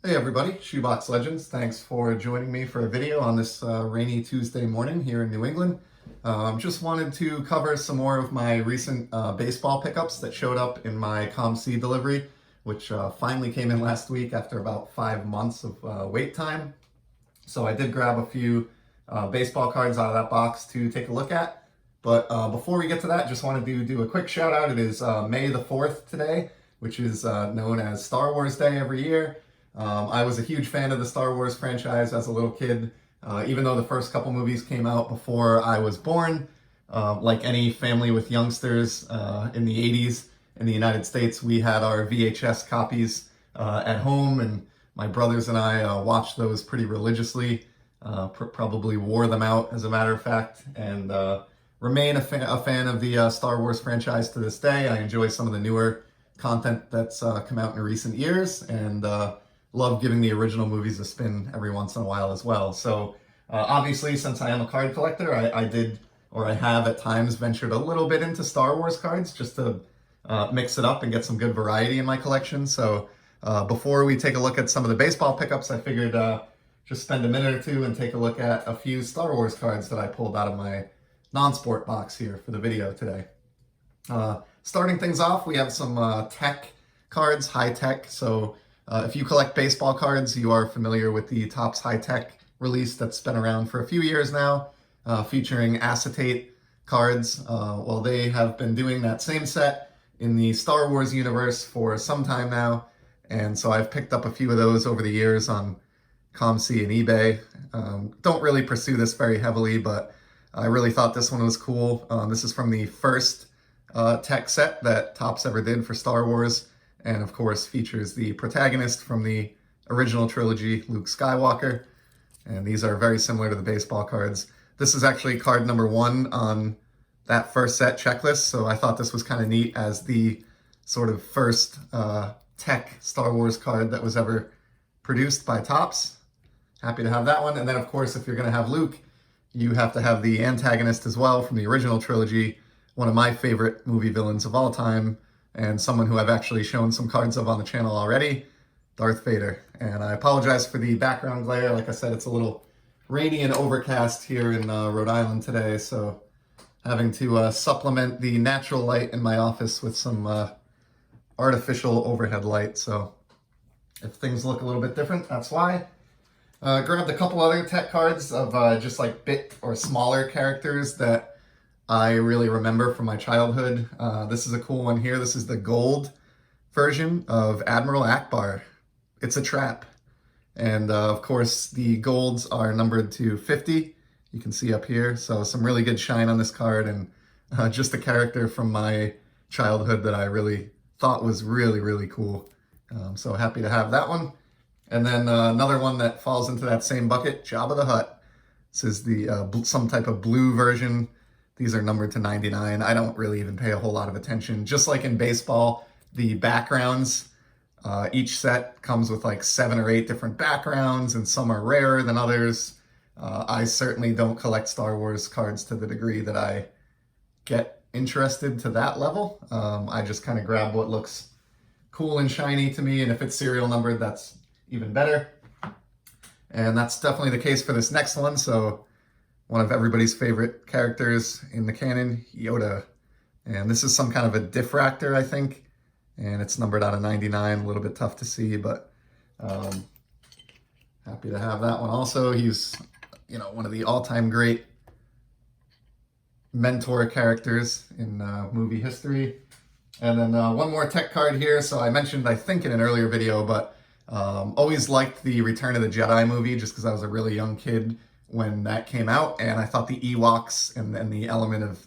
Hey everybody, Shoebox Legends. Thanks for joining me for a video on this rainy Tuesday morning here in New England. Just wanted to cover some more of my recent baseball pickups that showed up in my COMC delivery, which finally came in last week after about 5 months of wait time. So I did grab a few baseball cards out of that box to take a look at. But before we get to that, just wanted to do a quick shout out. It is May the 4th today, which is known as Star Wars Day every year. I was a huge fan of the Star Wars franchise as a little kid, even though the first couple movies came out before I was born. Like any family with youngsters in the 80s in the United States, we had our VHS copies at home, and my brothers and I watched those pretty religiously, probably wore them out as a matter of fact, and remain a fan of the Star Wars franchise to this day. I enjoy some of the newer content that's come out in recent years, and love giving the original movies a spin every once in a while as well. So obviously, since I am a card collector, I have at times ventured a little bit into Star Wars cards just to mix it up and get some good variety in my collection. So before we take a look at some of the baseball pickups, I figured just spend a minute or two and take a look at a few Star Wars cards that I pulled out of my non-sport box here for the video today. Starting things off, we have some tech cards, high tech. So if you collect baseball cards, you are familiar with the Topps High Tech release that's been around for a few years now, featuring acetate cards. Well, they have been doing that same set in the Star Wars universe for some time now, and so I've picked up a few of those over the years on COMC and eBay. Don't really pursue this very heavily, but I really thought this one was cool. This is from the first tech set that Topps ever did for Star Wars, and of course features the protagonist from the original trilogy, Luke Skywalker. And these are very similar to the baseball cards. This is actually card number 1 on that first set checklist, so I thought this was kind of neat as the sort of first tech Star Wars card that was ever produced by Topps. Happy to have that one. And then of course, if you're going to have Luke, you have to have the antagonist as well from the original trilogy, one of my favorite movie villains of all time, and someone who I've actually shown some cards of on the channel already, Darth Vader. And I apologize for the background glare. Like I said, it's a little rainy and overcast here in Rhode Island today, so having to supplement the natural light in my office with some artificial overhead light. So if things look a little bit different, that's why. Grabbed a couple other tech cards of just like bit or smaller characters that I really remember from my childhood. This is a cool one here. This is the gold version of Admiral Akbar. It's a trap. And of course, the golds are numbered to 50. You can see up here. So some really good shine on this card, and just a character from my childhood that I really thought was really, really cool. So happy to have that one. And then another one that falls into that same bucket, Jabba the Hutt. This is the some type of blue version. These are numbered to 99. I don't really even pay a whole lot of attention. Just like in baseball, the backgrounds, each set comes with like 7 or 8 different backgrounds, and some are rarer than others. I certainly don't collect Star Wars cards to the degree that I get interested to that level. I just kind of grab what looks cool and shiny to me, and if it's serial numbered, that's even better. And that's definitely the case for this next one. So one of everybody's favorite characters in the canon, Yoda. And this is some kind of a diffractor, I think. And it's numbered out of 99, a little bit tough to see, but happy to have that one also. He's, one of the all-time great mentor characters in movie history. And then one more tech card here. So I mentioned, I think in an earlier video, but always liked the Return of the Jedi movie just because I was a really young kid when that came out, and I thought the Ewoks and the element of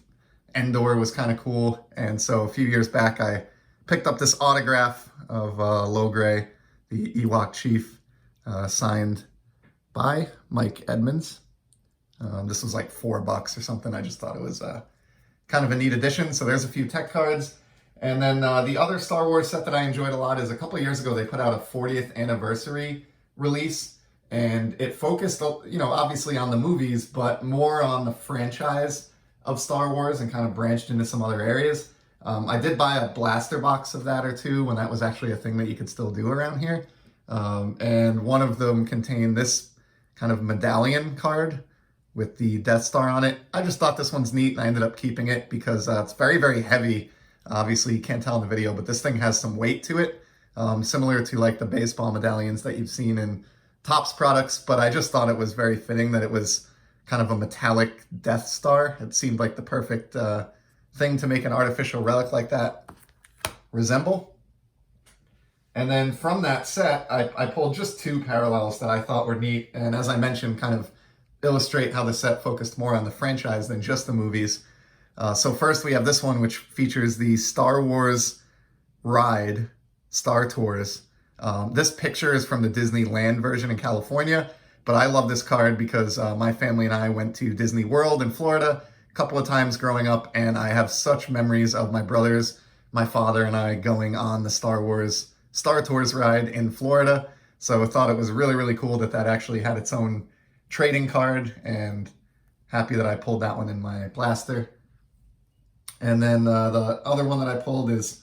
Endor was kind of cool. And so a few years back, I picked up this autograph of Logray, the Ewok chief, signed by Mike Edmonds. This was like $4 or something. I just thought it was kind of a neat addition. So there's a few tech cards. And then the other Star Wars set that I enjoyed a lot is a couple of years ago, they put out a 40th anniversary release. And it focused, obviously on the movies, but more on the franchise of Star Wars and kind of branched into some other areas. I did buy a blaster box of that or two when that was actually a thing that you could still do around here. And one of them contained this kind of medallion card with the Death Star on it. I just thought this one's neat, and I ended up keeping it because it's very, very heavy. Obviously, you can't tell in the video, but this thing has some weight to it, similar to like the baseball medallions that you've seen in Topps products, but I just thought it was very fitting that it was kind of a metallic Death Star. It seemed like the perfect thing to make an artificial relic like that resemble. And then from that set, I pulled just two parallels that I thought were neat, and as I mentioned, kind of illustrate how the set focused more on the franchise than just the movies. So first we have this one, which features the Star Wars ride, Star Tours. This picture is from the Disneyland version in California, but I love this card because my family and I went to Disney World in Florida a couple of times growing up, and I have such memories of my brothers, my father, and I going on the Star Wars Star Tours ride in Florida. So I thought it was really, really cool that that actually had its own trading card, and happy that I pulled that one in my blaster. And then the other one that I pulled is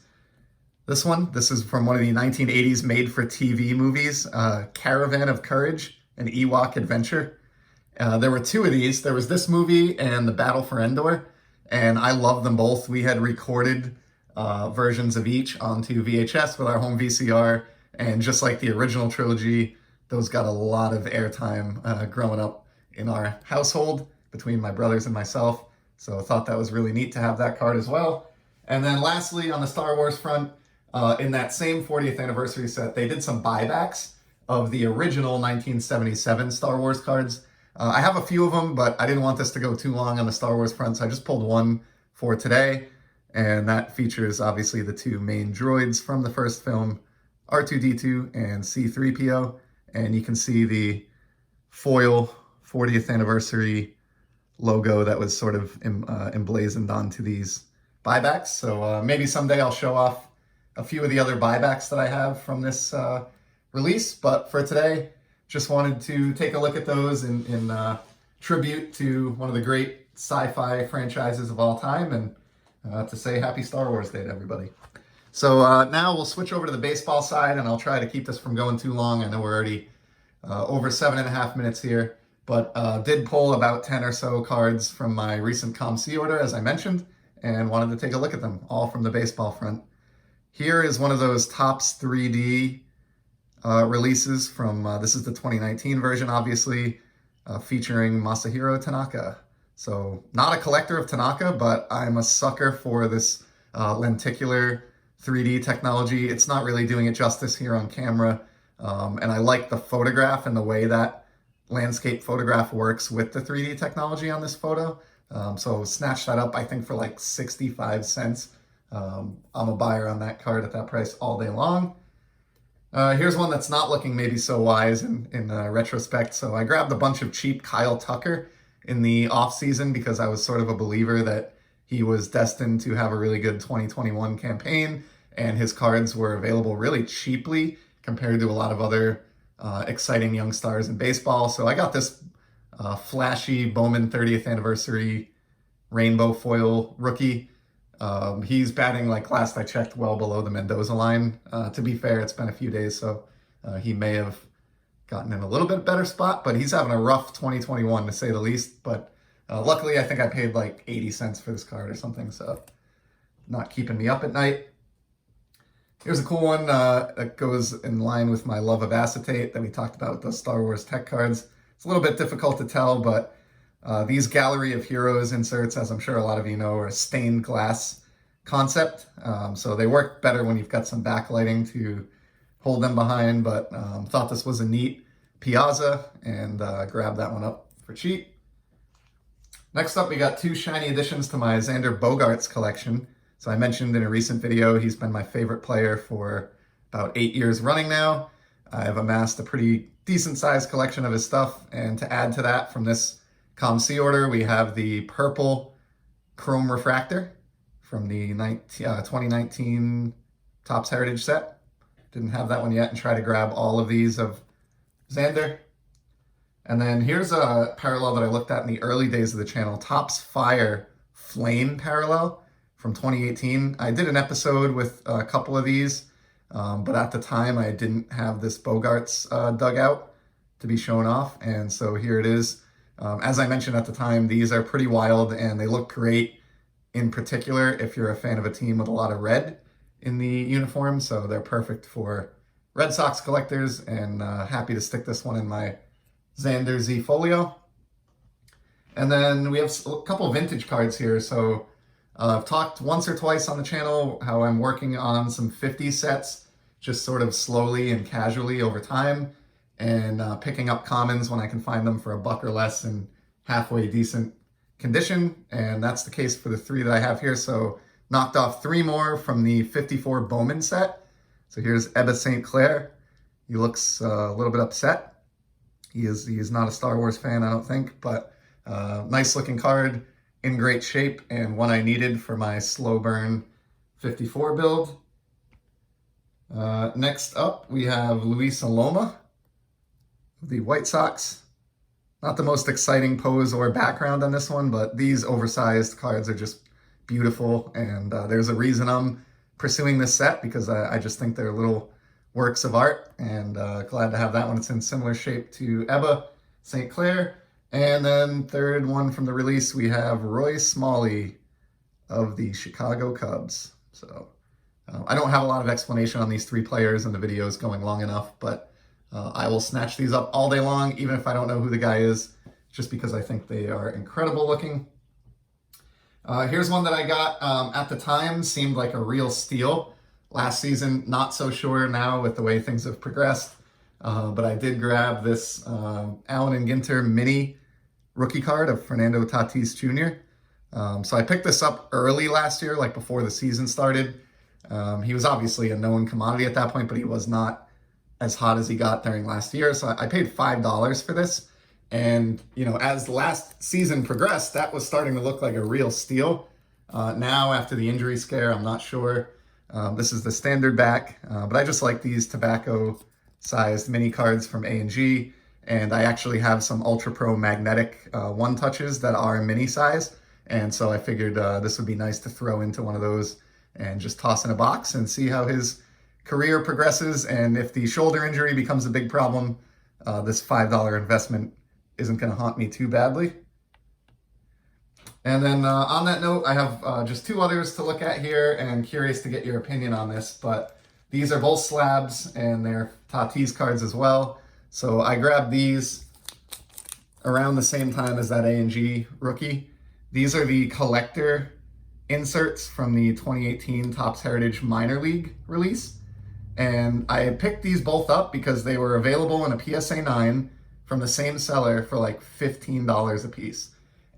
this one. This is from one of the 1980s made-for-TV movies, Caravan of Courage, an Ewok adventure. There were two of these. There was this movie and The Battle for Endor, and I love them both. We had recorded versions of each onto VHS with our home VCR, and just like the original trilogy, those got a lot of airtime growing up in our household between my brothers and myself. So I thought that was really neat to have that card as well. And then lastly, on the Star Wars front, in that same 40th anniversary set, they did some buybacks of the original 1977 Star Wars cards. I have a few of them, but I didn't want this to go too long on the Star Wars front, so I just pulled one for today. And that features, obviously, the two main droids from the first film, R2-D2 and C-3PO. And you can see the foil 40th anniversary logo that was sort of emblazoned onto these buybacks. So maybe someday I'll show off a few of the other buybacks that I have from this release. But for today, just wanted to take a look at those in tribute to one of the great sci-fi franchises of all time, and to say happy Star Wars Day to everybody. So now we'll switch over to the baseball side, and I'll try to keep this from going too long. I know we're already over 7.5 minutes here, but did pull about 10 or so cards from my recent COMC order, as I mentioned, and wanted to take a look at them, all from the baseball front. Here is one of those Topps 3D releases from, this is the 2019 version, obviously, featuring Masahiro Tanaka. So not a collector of Tanaka, but I'm a sucker for this lenticular 3D technology. It's not really doing it justice here on camera, and I like the photograph and the way that landscape photograph works with the 3D technology on this photo. So snatched that up, I think, for like 65 cents. I'm a buyer on that card at that price all day long. Here's one that's not looking maybe so wise in retrospect. So I grabbed a bunch of cheap Kyle Tucker in the off season because I was sort of a believer that he was destined to have a really good 2021 campaign, and his cards were available really cheaply compared to a lot of other exciting young stars in baseball. So I got this flashy Bowman 30th anniversary rainbow foil rookie. He's batting, like last I checked, well below the Mendoza line. To be fair, it's been a few days, so he may have gotten in a little bit better spot, but he's having a rough 2021 to say the least. But luckily, I think I paid like 80 cents for this card or something, so not keeping me up at night. Here's a cool one that goes in line with my love of acetate that we talked about with those Star Wars tech cards. It's a little bit difficult to tell, but these Gallery of Heroes inserts, as I'm sure a lot of you know, are a stained glass concept. So they work better when you've got some backlighting to hold them behind, but thought this was a neat Piazza and grabbed that one up for cheap. Next up, we got two shiny additions to my Xander Bogaerts collection. So I mentioned in a recent video, he's been my favorite player for about 8 years running now. I've amassed a pretty decent sized collection of his stuff, and to add to that from this COMC order, we have the purple chrome refractor from the 2019 Topps Heritage set. Didn't have that one yet, and try to grab all of these of Xander. And then here's a parallel that I looked at in the early days of the channel, Topps Fire Flame parallel from 2018. I did an episode with a couple of these. But at the time, I didn't have this Bogarts dugout to be shown off, and so here it is. As I mentioned at the time, these are pretty wild, and they look great, in particular if you're a fan of a team with a lot of red in the uniform, so they're perfect for Red Sox collectors, and happy to stick this one in my Xander Z folio. And then we have a couple vintage cards here. So I've talked once or twice on the channel how I'm working on some 50 sets, just sort of slowly and casually over time, and picking up commons when I can find them for $1 or less in halfway decent condition. And that's the case for the 3 that I have here. So knocked off 3 more from the 54 Bowman set. So here's Ebba St. Clair. He looks a little bit upset. He is not a Star Wars fan, I don't think, but nice looking card, in great shape, and one I needed for my slow burn 54 build. Next up, we have Luis Aloma, the White Sox. Not the most exciting pose or background on this one, but these oversized cards are just beautiful, and there's a reason I'm pursuing this set, because I just think they're little works of art, and glad to have that one. It's in similar shape to Ebba St. Clair. And then third one from the release, we have Roy Smalley of the Chicago Cubs. So I don't have a lot of explanation on these 3 players, and the video is going long enough, but I will snatch these up all day long, even if I don't know who the guy is, just because I think they are incredible looking. Here's one that I got at the time, seemed like a real steal. Last season, not so sure now with the way things have progressed, but I did grab this Allen and Ginter mini rookie card of Fernando Tatis Jr. So I picked this up early last year, like before the season started. He was obviously a known commodity at that point, but he was not as hot as he got during last year. So I paid $5 for this. And, you know, as the last season progressed, that was starting to look like a real steal. Now, after the injury scare, I'm not sure. This is the standard back, but I just like these tobacco-sized mini cards from A&G. And I actually have some Ultra Pro magnetic one-touches that are mini size. And so I figured this would be nice to throw into one of those and just toss in a box and see how his career progresses. And if the shoulder injury becomes a big problem, this $5 investment isn't going to haunt me too badly. And then on that note, I have just 2 others to look at here, and curious to get your opinion on this. But these are both slabs, and they're Tatis cards as well. So I grabbed these around the same time as that A&G rookie. These are the collector inserts from the 2018 Topps Heritage Minor League release. And I had picked these both up because they were available in a PSA 9 from the same seller for like $15 a piece.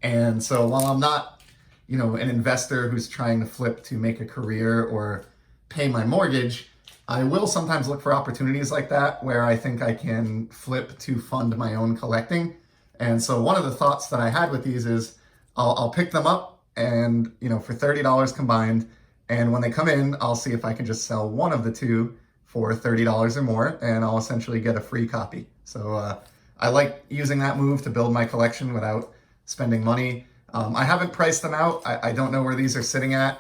And so while I'm not, you know, an investor who's trying to flip to make a career or pay my mortgage, I will sometimes look for opportunities like that where I think I can flip to fund my own collecting. And so one of the thoughts that I had with these is I'll pick them up, and, you know, for $30 combined. And when they come in, I'll see if I can just sell one of the 2 for $30 or more, and I'll essentially get a free copy. So I like using that move to build my collection without spending money. I haven't priced them out. I don't know where these are sitting at.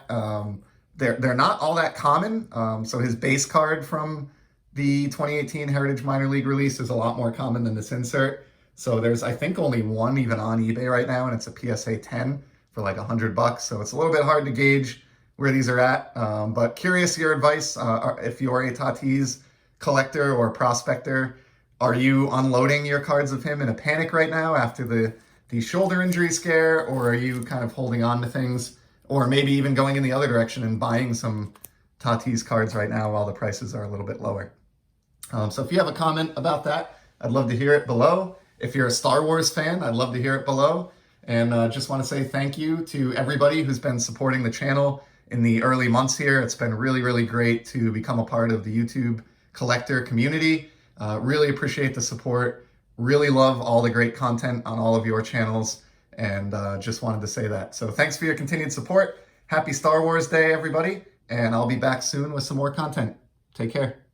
They're not all that common. So his base card from the 2018 Heritage Minor League release is a lot more common than this insert. So there's, I think, only one even on eBay right now, and it's a PSA 10 for like $100. So it's a little bit hard to gauge where these are at. But curious your advice. If you're a Tatis collector or prospector, are you unloading your cards of him in a panic right now after the shoulder injury scare, or are you kind of holding on to things, or maybe even going in the other direction and buying some Tatis cards right now while the prices are a little bit lower? So if you have a comment about that, I'd love to hear it below. If you're a Star Wars fan, I'd love to hear it below. And just want to say thank you to everybody who's been supporting the channel in the early months here. It's been really, really great to become a part of the YouTube collector community. Really appreciate the support. Really love all the great content on all of your channels, and just wanted to say that. So thanks for your continued support. Happy Star Wars Day, everybody, and I'll be back soon with some more content. Take care.